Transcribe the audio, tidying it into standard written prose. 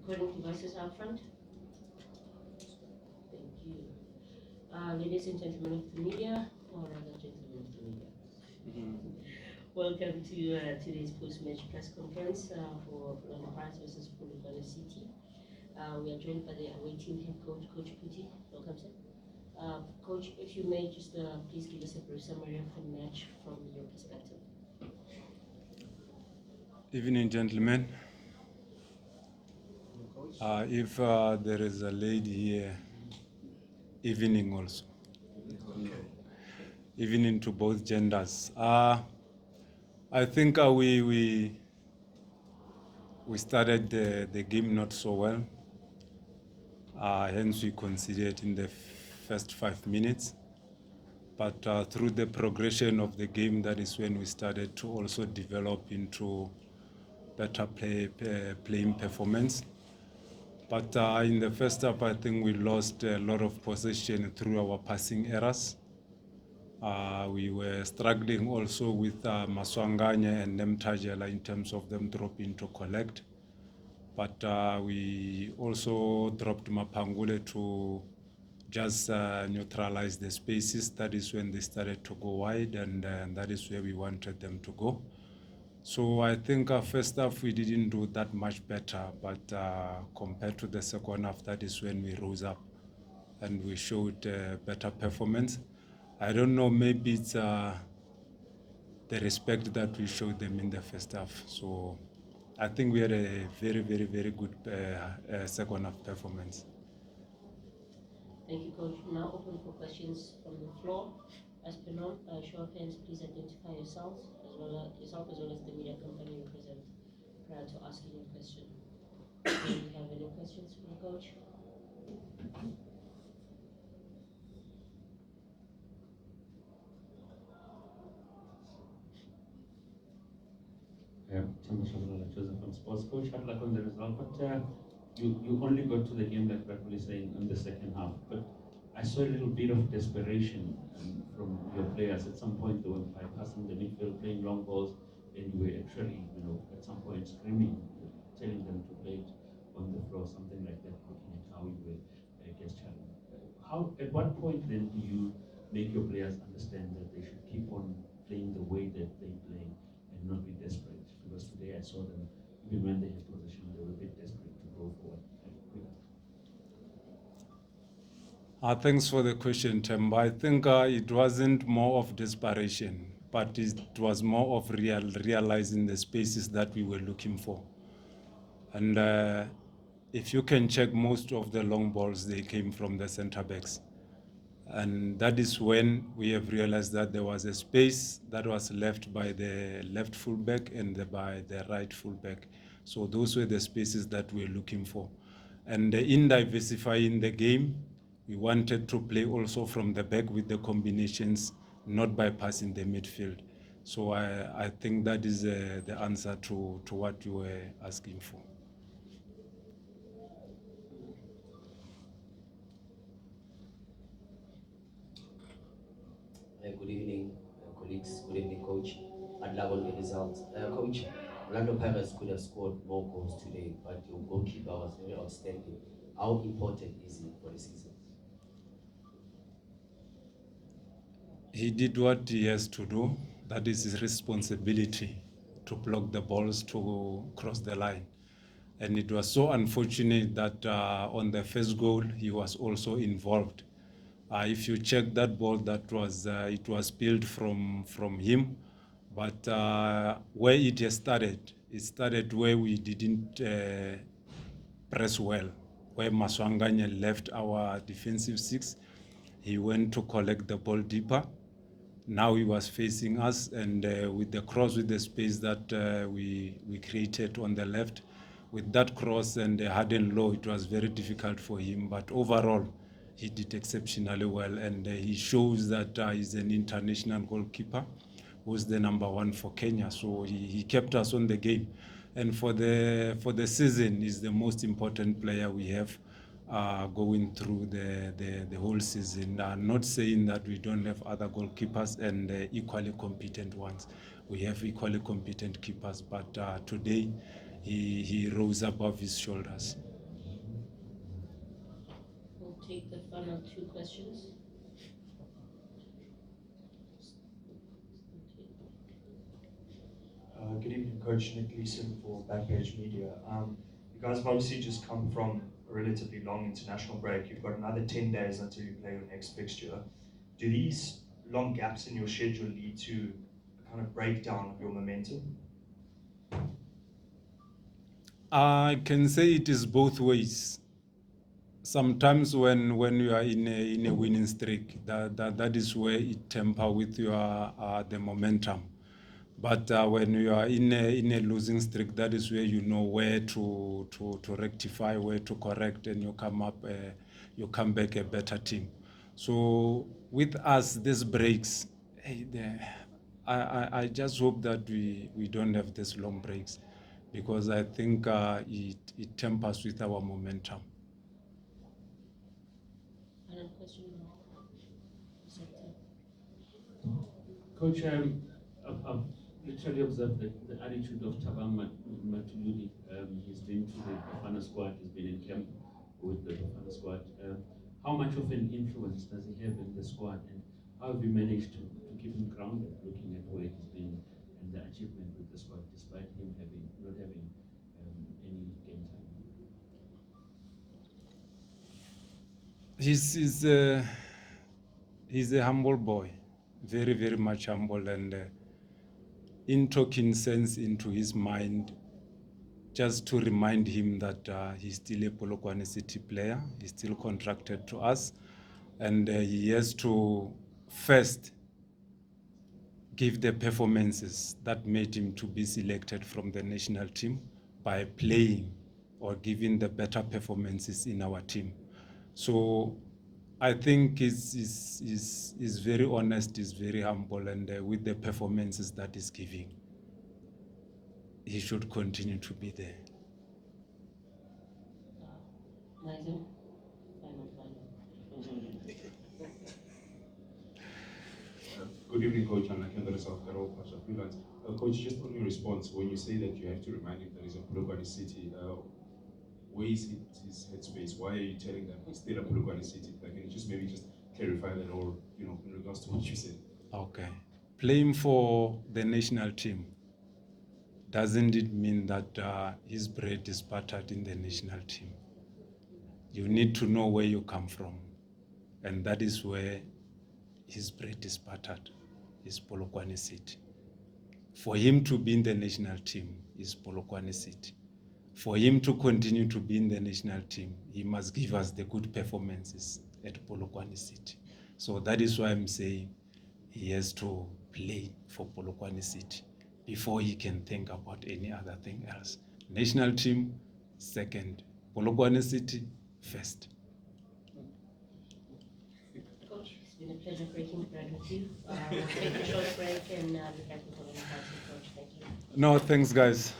Recording devices out front. Thank you. Ladies and gentlemen of the media, or rather gentlemen of the media, welcome to today's post-match press conference for Polokwane Pirates versus Polokwane City. We are joined by the away team head coach, Coach Phuthi. Welcome, sir. Coach, if you may just please give us a brief summary of the match from your perspective. Evening, gentlemen. If there is a lady here, evening also. Evening to both genders. I think we started the game not so well. Hence we conceded in the first 5 minutes. But through the progression of the game, that is when we started to also develop into better playing performance. But in the first half, I think we lost a lot of possession through our passing errors. We were struggling also with Maswanganya and Nemtajela in terms of them dropping to collect. But we also dropped Mapangule to just neutralize the spaces. That is when they started to go wide, and that is where we wanted them to go. So I think first half we didn't do that much better, but compared to the second half, that is when we rose up and we showed better performance. I don't know, maybe it's the respect that we showed them in the first half. So I think we had a very, very, very good second half performance. Thank you, Coach. Now open for questions from the floor. As per norm, show of hands, please identify yourselves as well as the media company you represent prior to asking your question. Do you have any questions for the coach? Joseph from Sports Coach. Had luck on the result, but you only got to the game, like rightfully saying, in the second half. But I saw a little bit of desperation from your players. At some point, they were bypassing the midfield, playing long balls, and you were actually, at some point screaming, telling them to play it on the floor, something like that, looking at how you were against challenge. At what point then do you make your players understand that they should keep on playing the way that they play and not be desperate? Because today I saw them, even when they had possession, they were a bit desperate to go forward. Thanks for the question, Temba. I think it wasn't more of desperation, but it was more of realizing the spaces that we were looking for. And if you can check, most of the long balls, they came from the center backs. And that is when we have realized that there was a space that was left by the left fullback and by the right fullback. So those were the spaces that we were looking for. And in diversifying the game, we wanted to play also from the back with the combinations, not bypassing the midfield. So I think that is the answer to what you were asking for. Good evening, colleagues. Good evening, coach. I'd love on the results. Coach, Orlando Pirates could have scored more goals today, but your goalkeeper was very outstanding. How important is he for the season? He did what he has to do. That is his responsibility, to block the balls to cross the line. And it was so unfortunate that on the first goal, he was also involved. If you check that ball, it was spilled from him. But where it has started, it started where we didn't press well, where Maswanganya left our defensive six. He went to collect the ball deeper. Now he was facing us, and with the cross, with the space that we created on the left, with that cross and the hard and low, it was very difficult for him. But overall, he did exceptionally well, and he shows that he's an international goalkeeper who's the number one for Kenya. So he kept us on the game. And for the season, he's the most important player we have going through the whole season. Not saying that we don't have other goalkeepers and equally competent ones. We have equally competent keepers, but today he rose above his shoulders. final two questions. Good evening, Coach Nick Leeson for Backpage Media. You guys have obviously just come from a relatively long international break. You've got another 10 days until you play your next fixture. Do these long gaps in your schedule lead to a kind of breakdown of your momentum? I can say it is both ways. Sometimes when you are in a winning streak, that is where it temper with your the momentum. But when you are in a losing streak, that is where you know where to rectify, where to correct, and you come back a better team. So with us, these breaks, I just hope that we don't have these long breaks, because I think it tempers with our momentum. Final question. Coach, I've literally observed the attitude of Tabang Matuludi. He's been to the Bafana squad, he's been in camp with the Bafana squad. How much of an influence does he have in the squad, and how have you managed to keep him grounded, looking at where he's been and the achievement with the squad, despite him not having any game time? He's a humble boy, very, very much humble, and in talking sense into his mind, just to remind him that he's still a Polokwane City player, he's still contracted to us, and he has to first give the performances that made him to be selected from the national team by playing or giving the better performances in our team. So I think he's very honest, he's very humble, and with the performances that he's giving, he should continue to be there. Final. Good evening, Coach, and I can the South Carol freelance. Coach, just on your response, when you say that you have to remind him that he's a Polokwane City, where is his headspace? Why are you telling them he's still a Polokwane City? Like, can you just maybe just clarify that, or in regards to what you said? Okay. Playing for the national team, doesn't it mean that his bread is buttered in the national team? You need to know where you come from, and that is where his bread is buttered, is Polokwane City. For him to be in the national team is Polokwane City. For him to continue to be in the national team, he must give us the good performances at Polokwane City. So that is why I'm saying he has to play for Polokwane City before he can think about any other thing else. National team, second. Polokwane City, first. Coach, it's been a pleasure breaking bread with you. We'll take a short break and be back with another party, Coach. Thank you. No, thanks, guys.